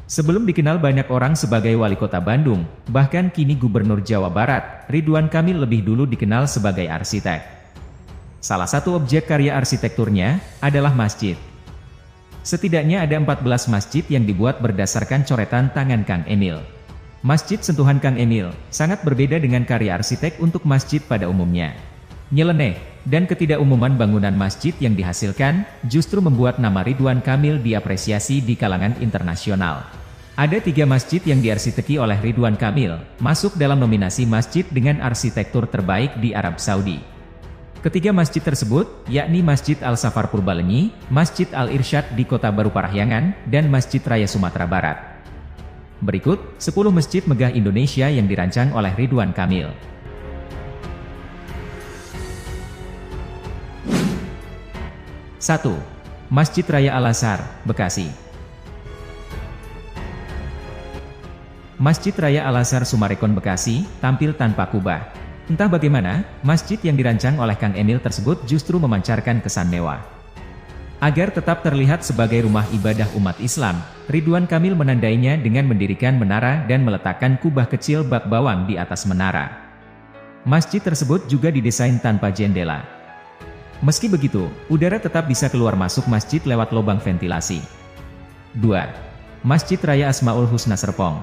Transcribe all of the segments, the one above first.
Sebelum dikenal banyak orang sebagai wali kota Bandung, bahkan kini Gubernur Jawa Barat, Ridwan Kamil lebih dulu dikenal sebagai arsitek. Salah satu objek karya arsitekturnya adalah masjid. Setidaknya ada 14 masjid yang dibuat berdasarkan coretan tangan Kang Emil. Masjid sentuhan Kang Emil sangat berbeda dengan karya arsitek untuk masjid pada umumnya. Nyeleneh dan ketidakumuman bangunan masjid yang dihasilkan justru membuat nama Ridwan Kamil diapresiasi di kalangan internasional. Ada 3 masjid yang diarsiteki oleh Ridwan Kamil, masuk dalam nominasi masjid dengan arsitektur terbaik di Arab Saudi. Ketiga masjid tersebut, yakni Masjid Al-Safar Purbalenyi, Masjid Al-Irsyad di Kota Baru Parahyangan, dan Masjid Raya Sumatera Barat. Berikut, 10 masjid megah Indonesia yang dirancang oleh Ridwan Kamil. 1. Masjid Raya Al-Azhar, Bekasi. Masjid Raya Al-Azhar Sumarekon Bekasi, tampil tanpa kubah. Entah bagaimana, masjid yang dirancang oleh Kang Emil tersebut justru memancarkan kesan mewah. Agar tetap terlihat sebagai rumah ibadah umat Islam, Ridwan Kamil menandainya dengan mendirikan menara dan meletakkan kubah kecil bak bawang di atas menara. Masjid tersebut juga didesain tanpa jendela. Meski begitu, udara tetap bisa keluar masuk masjid lewat lubang ventilasi. 2. Masjid Raya Asmaul Husna Serpong.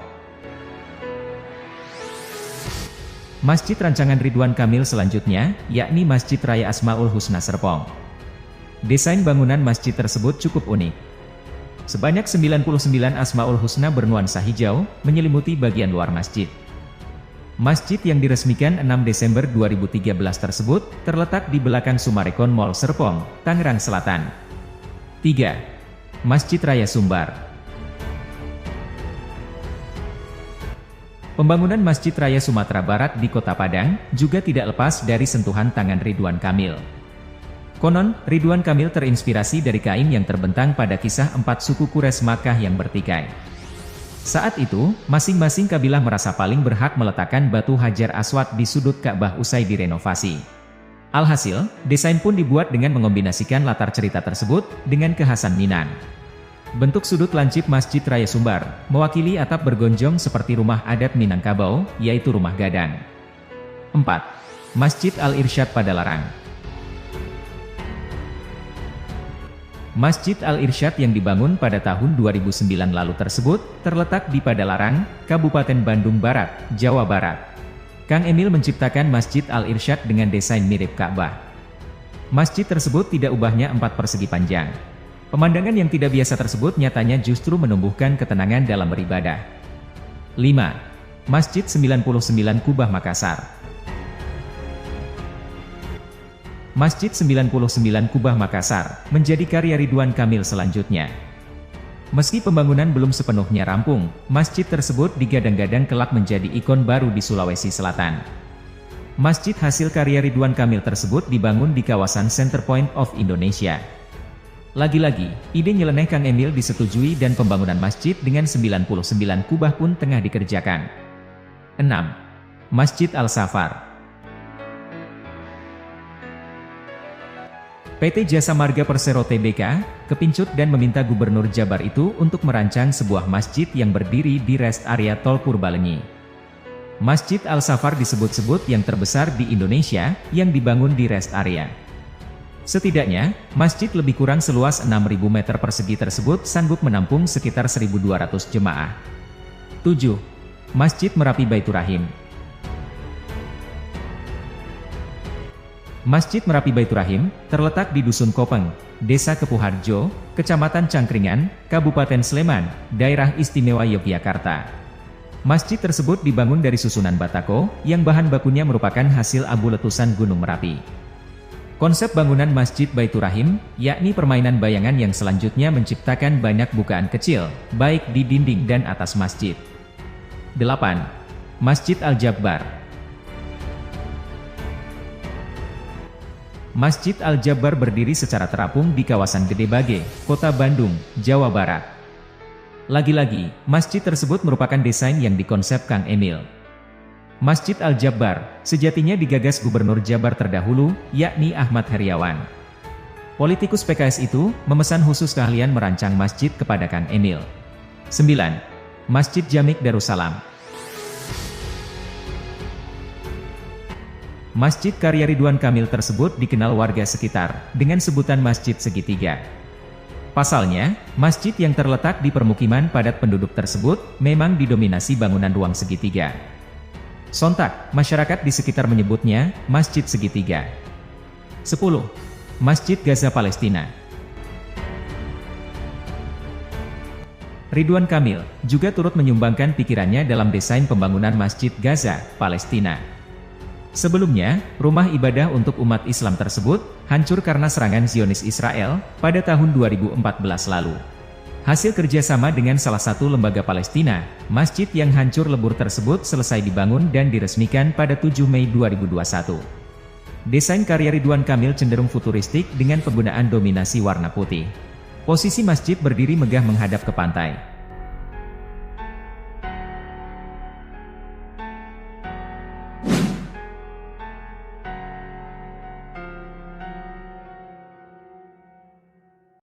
Masjid rancangan Ridwan Kamil selanjutnya, yakni Masjid Raya Asmaul Husna Serpong. Desain bangunan masjid tersebut cukup unik. Sebanyak 99 Asmaul Husna bernuansa hijau, menyelimuti bagian luar masjid. Masjid yang diresmikan 6 Desember 2013 tersebut, terletak di belakang Sumarekon Mall Serpong, Tangerang Selatan. 3. Masjid Raya Sumbar. Pembangunan Masjid Raya Sumatera Barat di Kota Padang, juga tidak lepas dari sentuhan tangan Ridwan Kamil. Konon, Ridwan Kamil terinspirasi dari kain yang terbentang pada kisah 4 suku Quraisy Makkah yang bertikai. Saat itu, masing-masing kabilah merasa paling berhak meletakkan batu Hajar Aswad di sudut Ka'bah usai direnovasi. Alhasil, desain pun dibuat dengan mengombinasikan latar cerita tersebut dengan kekhasan Minang. Bentuk sudut lancip Masjid Raya Sumbar mewakili atap bergonjong seperti rumah adat Minangkabau, yaitu rumah gadang. 4. Masjid Al-Irsyad Padalarang. Masjid Al-Irsyad yang dibangun pada tahun 2009 lalu tersebut, terletak di Padalarang, Kabupaten Bandung Barat, Jawa Barat. Kang Emil menciptakan Masjid Al-Irsyad dengan desain mirip Ka'bah. Masjid tersebut tidak ubahnya 4 persegi panjang. Pemandangan yang tidak biasa tersebut nyatanya justru menumbuhkan ketenangan dalam beribadah. 5. Masjid 99 Kubah Makassar. Masjid 99 Kubah Makassar menjadi karya Ridwan Kamil selanjutnya. Meski pembangunan belum sepenuhnya rampung, masjid tersebut digadang-gadang kelak menjadi ikon baru di Sulawesi Selatan. Masjid hasil karya Ridwan Kamil tersebut dibangun di kawasan Center Point of Indonesia. Lagi-lagi, ide nyeleneh Kang Emil disetujui dan pembangunan masjid dengan 99 kubah pun tengah dikerjakan. 6. Masjid Al-Safar. PT Jasa Marga Persero Tbk, kepincut dan meminta Gubernur Jabar itu untuk merancang sebuah masjid yang berdiri di rest area Tol Purbalenyi. Masjid Al-Safar disebut-sebut yang terbesar di Indonesia, yang dibangun di rest area. Setidaknya, masjid lebih kurang seluas 6.000 meter persegi tersebut sanggup menampung sekitar 1.200 jemaah. 7. Masjid Merapi Baitur Rahim. Masjid Merapi Baitur Rahim terletak di Dusun Kopeng, Desa Kepuharjo, Kecamatan Cangkringan, Kabupaten Sleman, Daerah Istimewa Yogyakarta. Masjid tersebut dibangun dari susunan batako, yang bahan bakunya merupakan hasil abu letusan Gunung Merapi. Konsep bangunan Masjid Baitur Rahim, yakni permainan bayangan yang selanjutnya menciptakan banyak bukaan kecil, baik di dinding dan atas masjid. 8. Masjid Al-Jabbar. Masjid Al-Jabbar berdiri secara terapung di kawasan Gede Bage, Kota Bandung, Jawa Barat. Lagi-lagi, masjid tersebut merupakan desain yang dikonsep Kang Emil. Masjid Al-Jabbar sejatinya digagas Gubernur Jabar terdahulu, yakni Ahmad Heriawan. Politikus PKS itu memesan khusus keahlian merancang masjid kepada Kang Emil. 9. Masjid Jamik Darussalam. Masjid karya Ridwan Kamil tersebut dikenal warga sekitar dengan sebutan Masjid Segitiga. Pasalnya, masjid yang terletak di permukiman padat penduduk tersebut memang didominasi bangunan ruang segitiga. Sontak, masyarakat di sekitar menyebutnya Masjid Segitiga. 10. Masjid Gaza Palestina. Ridwan Kamil juga turut menyumbangkan pikirannya dalam desain pembangunan Masjid Gaza, Palestina. Sebelumnya, rumah ibadah untuk umat Islam tersebut hancur karena serangan Zionis Israel pada tahun 2014 lalu. Hasil kerjasama dengan salah satu lembaga Palestina, masjid yang hancur lebur tersebut selesai dibangun dan diresmikan pada 7 Mei 2021. Desain karya Ridwan Kamil cenderung futuristik dengan penggunaan dominasi warna putih. Posisi masjid berdiri megah menghadap ke pantai.